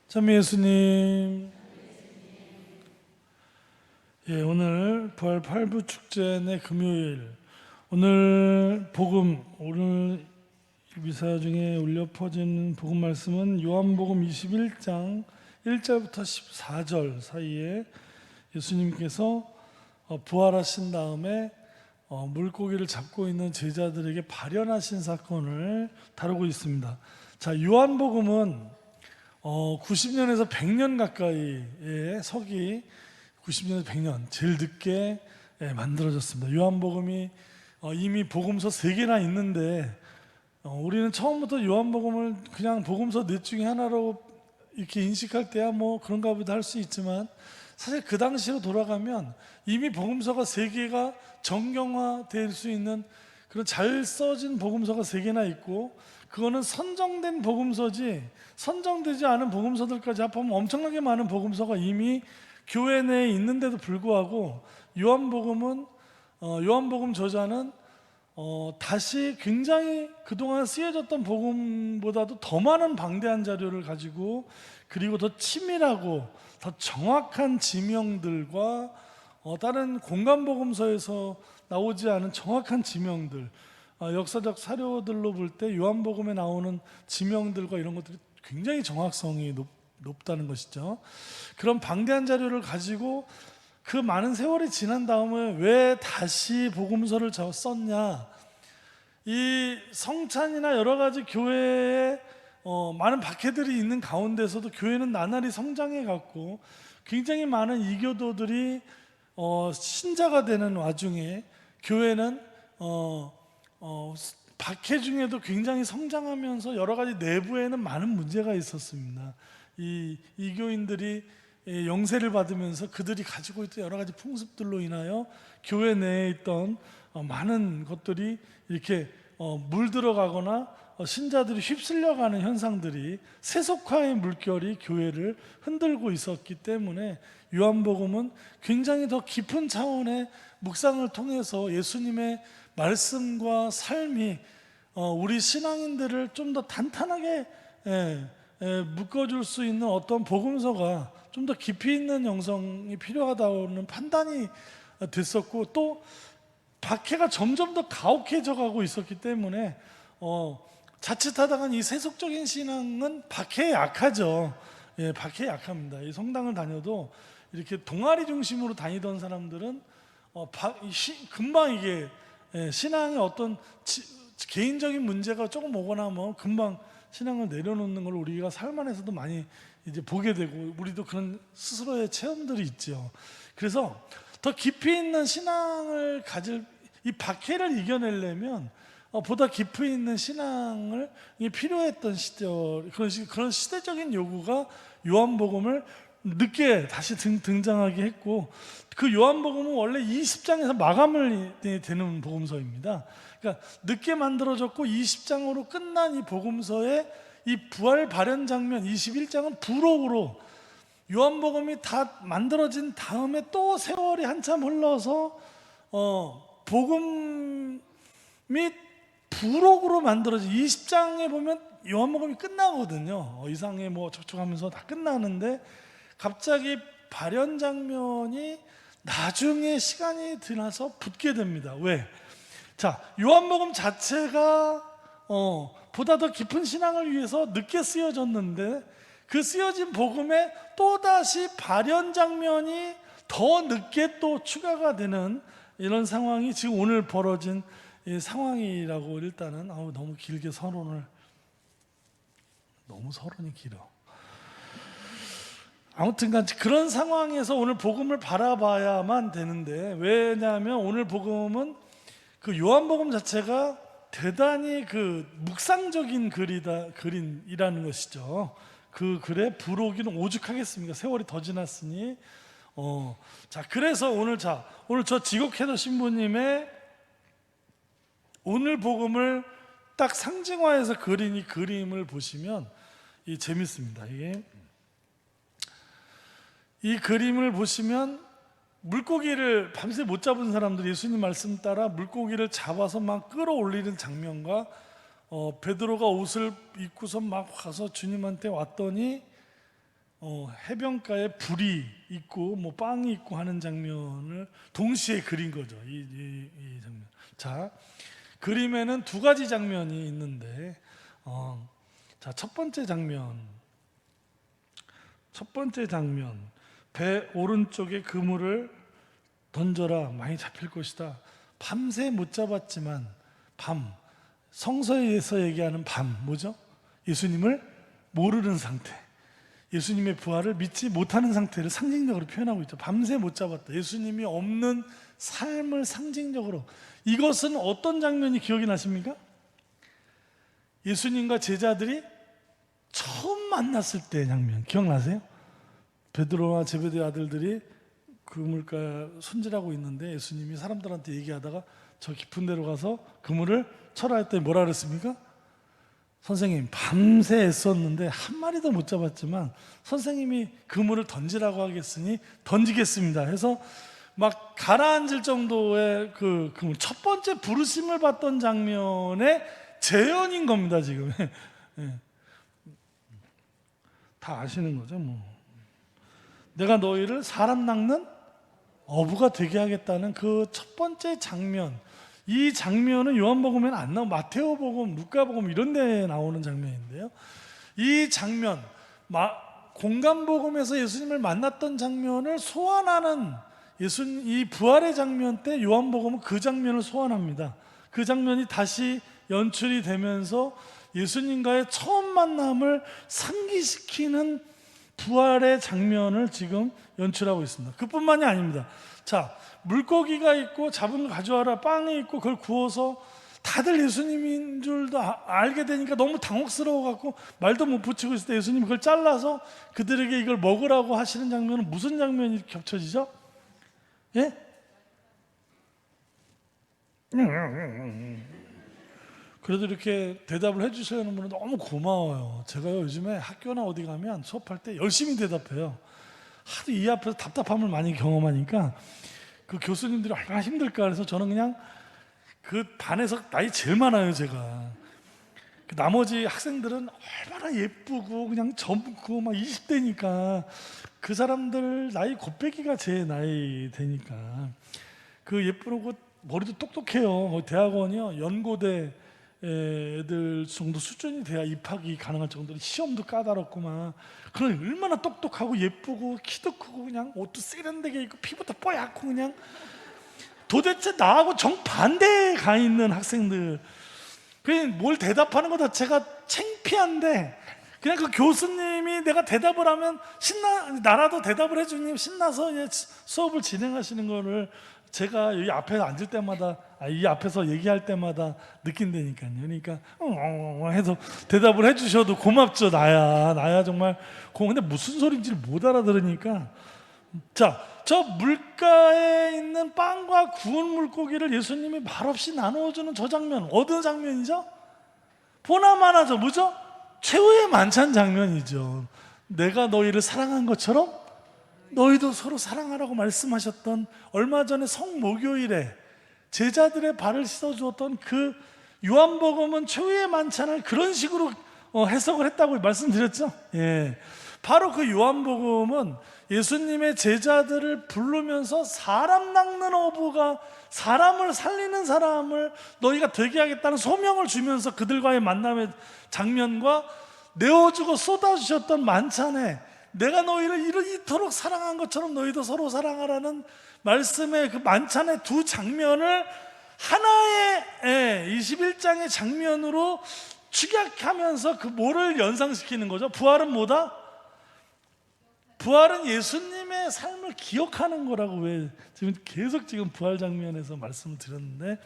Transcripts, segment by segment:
참 예수님. 오늘 부활 8부 축제 내 금요일, 오늘 복음, 오늘 미사 중에 울려 퍼진 복음 말씀은 요한복음 21장 1절부터 14절 사이에 예수님께서 부활하신 다음에 물고기를 잡고 있는 제자들에게 발현하신 사건을 다루고 있습니다. 자, 요한복음은 90년에서 100년 가까이의 서기, 90년에서 100년 제일 늦게 만들어졌습니다. 요한복음이 이미 복음서 3개나 있는데 우리는 처음부터 요한복음을 그냥 복음서 넷 중에 하나로 이렇게 인식할 때야 뭐 그런가 보다 할 수 있지만, 사실 그 당시로 돌아가면 이미 복음서가 3개가 정경화될 수 있는 그런 잘 써진 복음서가 3개나 있고, 그거는 선정된 복음서지 선정되지 않은 복음서들까지 합하면 엄청나게 많은 복음서가 이미 교회 내에 있는데도 불구하고 요한복음 저자는 다시 굉장히 그동안 쓰여졌던 복음보다도 더 많은 방대한 자료를 가지고, 그리고 더 치밀하고 더 정확한 지명들과 다른 공간복음서에서 나오지 않은 정확한 지명들, 역사적 사료들로 볼 때 요한복음에 나오는 지명들과 이런 것들이 굉장히 정확성이 높다는 것이죠. 그런 방대한 자료를 가지고 그 많은 세월이 지난 다음에 왜 다시 복음서를 썼냐, 이 성찬이나 여러 가지 교회에 많은 박해들이 있는 가운데서도 교회는 나날이 성장해 갔고, 굉장히 많은 이교도들이 신자가 되는 와중에 교회는 박해 중에도 굉장히 성장하면서 여러 가지 내부에는 많은 문제가 있었습니다. 이 이교인들이 영세를 받으면서 그들이 가지고 있던 여러 가지 풍습들로 인하여 교회 내에 있던 많은 것들이 이렇게 물들어가거나 신자들이 휩쓸려가는 현상들이, 세속화의 물결이 교회를 흔들고 있었기 때문에 요한복음은 굉장히 더 깊은 차원의 묵상을 통해서 예수님의 말씀과 삶이 우리 신앙인들을 좀 더 탄탄하게 묶어줄 수 있는 어떤 복음서가 좀 더 깊이 있는 영성이 필요하다는 판단이 됐었고, 또 박해가 점점 더 가혹해져 가고 있었기 때문에 자칫하다간 이 세속적인 신앙은 박해에 약하죠. 박해에 약합니다. 이 성당을 다녀도 이렇게 동아리 중심으로 다니던 사람들은 금방 이게 신앙의 어떤 개인적인 문제가 조금 오거나 하면 금방 신앙을 내려놓는 걸 우리가 삶 안에서도 많이 이제 보게 되고, 우리도 그런 스스로의 체험들이 있죠. 그래서 더 깊이 있는 신앙을 가질, 이 박해를 이겨내려면 보다 깊이 있는 신앙을 필요했던 시절, 그런 시대적인 요구가 요한복음을 늦게 다시 등장하게 했고, 그 요한복음은 원래 20장에서 마감을 되는 복음서입니다. 그러니까 늦게 만들어졌고 20장으로 끝난 이 복음서의 이 부활 발현 장면 21장은 부록으로, 요한복음이 다 만들어진 다음에 또 세월이 한참 흘러서 복음이 부록으로 만들어진 20장에 보면 요한복음이 끝나거든요. 이상에 뭐 촉촉하면서 다 끝나는데, 갑자기 발현 장면이 나중에 시간이 지나서 붙게 됩니다. 왜? 자, 요한복음 자체가 보다 더 깊은 신앙을 위해서 늦게 쓰여졌는데, 그 쓰여진 복음에 또다시 발현 장면이 더 늦게 또 추가가 되는 이런 상황이 지금 오늘 벌어진 이 상황이라고. 일단은 너무 길게 서론이 길어. 아무튼간 그런 상황에서 오늘 복음을 바라봐야만 되는데, 왜냐하면 오늘 복음은 그 요한복음 자체가 대단히 그 묵상적인 글이라는 것이죠. 그 글의 부록이는 오죽하겠습니까? 세월이 더 지났으니. 자, 그래서 오늘 저 지곡해도 신부님의 오늘 복음을 딱 상징화해서 그린 이 그림을 보시면 재밌습니다. 이 그림을 보시면 물고기를 밤새 못 잡은 사람들이 예수님 말씀 따라 물고기를 잡아서 막 끌어올리는 장면과, 베드로가 옷을 입고서 막 와서 주님한테 왔더니 해변가에 불이 있고 뭐 빵이 있고 하는 장면을 동시에 그린 거죠. 이 장면. 자, 그림에는 두 가지 장면이 있는데, 자, 첫 번째 장면, 배 오른쪽에 그물을 던져라, 많이 잡힐 것이다. 밤새 못 잡았지만 성서에서 얘기하는 뭐죠? 예수님을 모르는 상태, 예수님의 부활을 믿지 못하는 상태를 상징적으로 표현하고 있죠. 밤새 못 잡았다. 예수님이 없는 삶을 상징적으로. 이것은 어떤 장면이 기억이 나십니까? 예수님과 제자들이 처음 만났을 때 장면 기억나세요? 베드로와 제베데의 아들들이 그물가 손질하고 있는데 예수님이 사람들한테 얘기하다가 저 깊은 데로 가서 그물을 쳐라 했더니 뭐라 그랬습니까? 선생님, 밤새 애썼는데 한 마리도 못 잡았지만 선생님이 그물을 던지라고 하겠으니 던지겠습니다 해서 막 가라앉을 정도의 그 첫 번째 부르심을 받던 장면의 재현인 겁니다. 지금 다 아시는 거죠. 뭐 내가 너희를 사람 낚는 어부가 되게 하겠다는 그 첫 번째 장면, 이 장면은 요한복음에는 안 나오고 마테오복음, 루카복음 이런 데 나오는 장면인데요, 이 장면, 공간복음에서 예수님을 만났던 장면을 소환하는 이 부활의 장면 때 요한복음은 그 장면을 소환합니다. 그 장면이 다시 연출이 되면서 예수님과의 처음 만남을 상기시키는 부활의 장면을 지금 연출하고 있습니다. 그뿐만이 아닙니다. 자, 물고기가 있고 잡은 거 가져와라, 빵이 있고 그걸 구워서 다들 예수님인 줄도 알게 되니까 너무 당혹스러워갖고 말도 못 붙이고 있을 때 예수님이 그걸 잘라서 그들에게 이걸 먹으라고 하시는 장면은 무슨 장면이 겹쳐지죠? 예? 그래도 이렇게 대답을 해주시는 분은 너무 고마워요. 제가요 요즘에 학교나 어디 가면 수업할 때 열심히 대답해요. 하도 이 앞에서 답답함을 많이 경험하니까 그 교수님들이 얼마나 힘들까. 그래서 저는 그냥 그 반에서 나이 제일 많아요. 제가 그 나머지 학생들은 얼마나 예쁘고 그냥 젊고 막 20대니까 그 사람들 나이 곱빼기가 제 나이 되니까 그 예쁘고 머리도 똑똑해요. 대학원이요 연고대 애들 정도 수준이 돼야 입학이 가능할 정도로 시험도 까다롭구만. 그러니 얼마나 똑똑하고 예쁘고 키도 크고 그냥 옷도 세련되게 입고 피부도 뽀얗고 그냥 도대체 나하고 정반대에 가 있는 학생들, 그냥 뭘 대답하는 것 자체가 창피한데 그냥 그 교수님이 내가 대답을 하면 나라도 대답을 해주니 신나서 수업을 진행하시는 거를 제가 여기 앞에 앉을 때마다 이 앞에서 얘기할 때마다 느낀다니까요. 그러니까 해서 대답을 해주셔도 고맙죠. 나야 정말 근데 무슨 소리인지를 못 알아들으니까. 자, 저 물가에 있는 빵과 구운 물고기를 예수님이 말없이 나누어주는 저 장면, 어떤 장면이죠? 보나마나죠. 뭐죠? 최후의 만찬 장면이죠. 내가 너희를 사랑한 것처럼 너희도 서로 사랑하라고 말씀하셨던, 얼마 전에 성목요일에 제자들의 발을 씻어주었던 그 요한복음은 최후의 만찬을 그런 식으로 해석을 했다고 말씀드렸죠. 예, 바로 그 요한복음은 예수님의 제자들을 부르면서 사람 낚는 어부가 사람을 살리는 사람을 너희가 되게 하겠다는 소명을 주면서 그들과의 만남의 장면과 내어주고 쏟아주셨던 만찬에 내가 너희를 이토록 사랑한 것처럼 너희도 서로 사랑하라는 말씀의 그 만찬의 두 장면을 하나의 21장의 장면으로 축약하면서 그 뭐를 연상시키는 거죠? 부활은 뭐다? 부활은 예수님의 삶을 기억하는 거라고. 왜 지금 부활 장면에서 말씀을 드렸는데,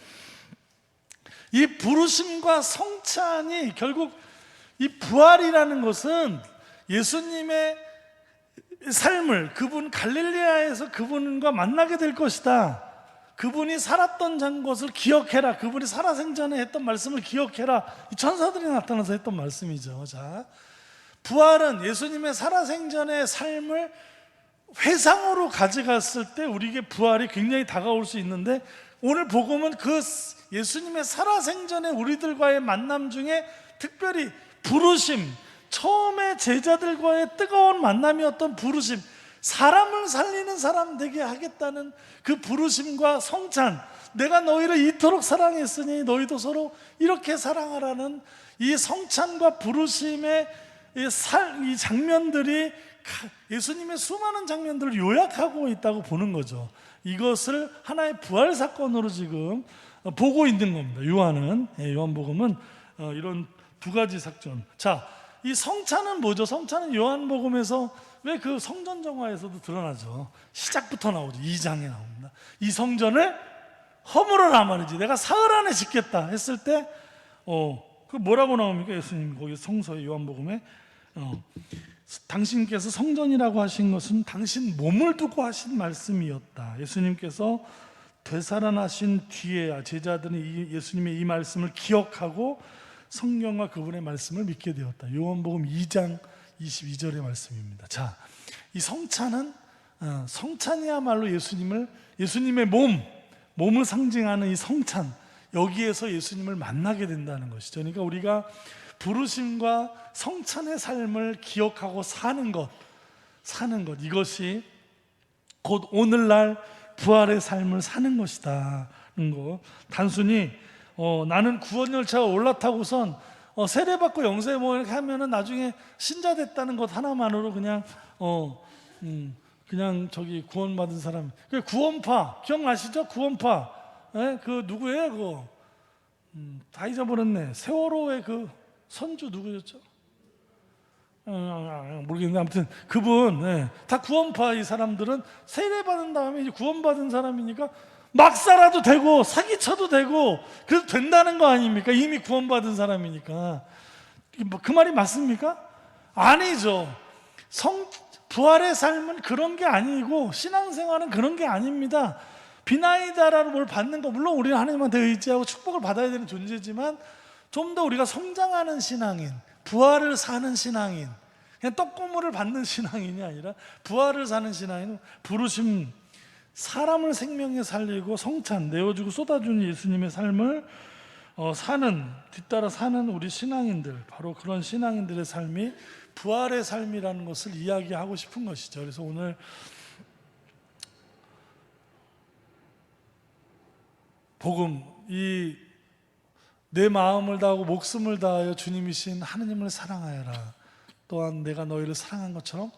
이 부르심과 성찬이 결국 이 부활이라는 것은 예수님의 삶을, 그분 갈릴레아에서 그분과 만나게 될 것이다, 그분이 살았던 것을 기억해라, 그분이 살아생전에 했던 말씀을 기억해라, 이 천사들이 나타나서 했던 말씀이죠. 자, 부활은 예수님의 살아생전의 삶을 회상으로 가져갔을 때 우리에게 부활이 굉장히 다가올 수 있는데, 오늘 복음은 그 예수님의 살아생전의 우리들과의 만남 중에 특별히 부르심, 처음에 제자들과의 뜨거운 만남이었던 부르심, 사람을 살리는 사람 되게 하겠다는 그 부르심과 성찬, 내가 너희를 이토록 사랑했으니 너희도 서로 이렇게 사랑하라는 이 성찬과 부르심의 이 장면들이 예수님의 수많은 장면들을 요약하고 있다고 보는 거죠. 이것을 하나의 부활 사건으로 지금 보고 있는 겁니다. 요한복음은 이런 두 가지 사건. 자, 이 성찬은 뭐죠? 성찬은 요한복음에서 왜 그 성전 정화에서도 드러나죠. 시작부터 나오죠. 2장에 나옵니다. 이 성전을 허물어라 말이지. 내가 사흘 안에 짓겠다 했을 때 그 뭐라고 나옵니까? 예수님 거기 성서에 요한복음에 당신께서 성전이라고 하신 것은 당신 몸을 두고 하신 말씀이었다. 예수님께서 되살아나신 뒤에 제자들은 예수님의 이 말씀을 기억하고 성경과 그분의 말씀을 믿게 되었다. 요한복음 2장 22절의 말씀입니다. 자, 이 성찬은 성찬이야말로 예수님의 몸을 상징하는 이 성찬, 여기에서 예수님을 만나게 된다는 것이죠. 그러니까 우리가 부르심과 성찬의 삶을 기억하고 사는 것, 이것이 곧 오늘날 부활의 삶을 사는 것이다. 단순히 나는 구원 열차가 올라타고선 세례받고 영세 뭐 이렇게 하면은 나중에 신자 됐다는 것 하나만으로 그냥 저기 구원받은 사람, 그 구원파 기억나시죠? 구원파, 그 누구예요? 그거 다 잊어버렸네. 세월호의 그 선주 누구였죠? 모르겠는데 아무튼 그분, 다 구원파. 이 사람들은 세례받은 다음에 이제 구원받은 사람이니까 막 살아도 되고 사기쳐도 되고 그래도 된다는 거 아닙니까? 이미 구원받은 사람이니까. 그 말이 맞습니까? 아니죠. 부활의 삶은 그런 게 아니고 신앙생활은 그런 게 아닙니다. 비나이다라로 뭘 받는 거, 물론 우리는 하나님한테 의지하고 축복을 받아야 되는 존재지만 좀 더 우리가 성장하는 신앙인, 부활을 사는 신앙인, 그냥 떡고물을 받는 신앙인이 아니라 부활을 사는 신앙인, 부르심, 사람을 생명에 살리고 성찬, 내어주고 쏟아주는 예수님의 삶을 뒤따라 사는 우리 신앙인들, 바로 그런 신앙인들의 삶이 부활의 삶이라는 것을 이야기하고 싶은 것이죠. 그래서 오늘 복음, 내 마음을 다하고 목숨을 다하여 주님이신 하느님을 사랑하여라. 또한 내가 너희를 사랑한 것처럼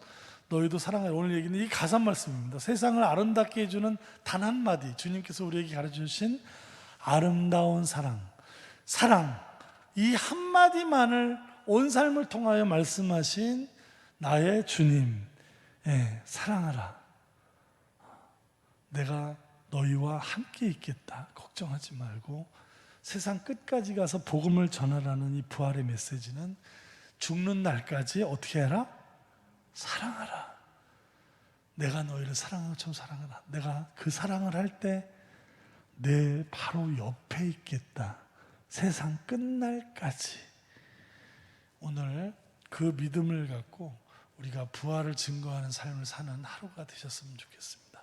너희도 사랑하여라. 오늘 얘기는 이 가사 말씀입니다. 세상을 아름답게 해주는 단 한마디, 주님께서 우리에게 가르쳐주신 아름다운 사랑, 이 한마디만을 온 삶을 통하여 말씀하신 나의 주님, 사랑하라. 내가 너희와 함께 있겠다. 걱정하지 말고 세상 끝까지 가서 복음을 전하라는 이 부활의 메시지는 죽는 날까지 어떻게 해라? 사랑하라. 내가 너희를 사랑한 것처럼 사랑하라. 내가 그 사랑을 할 때 내 바로 옆에 있겠다. 세상 끝날까지. 오늘 그 믿음을 갖고 우리가 부활을 증거하는 삶을 사는 하루가 되셨으면 좋겠습니다.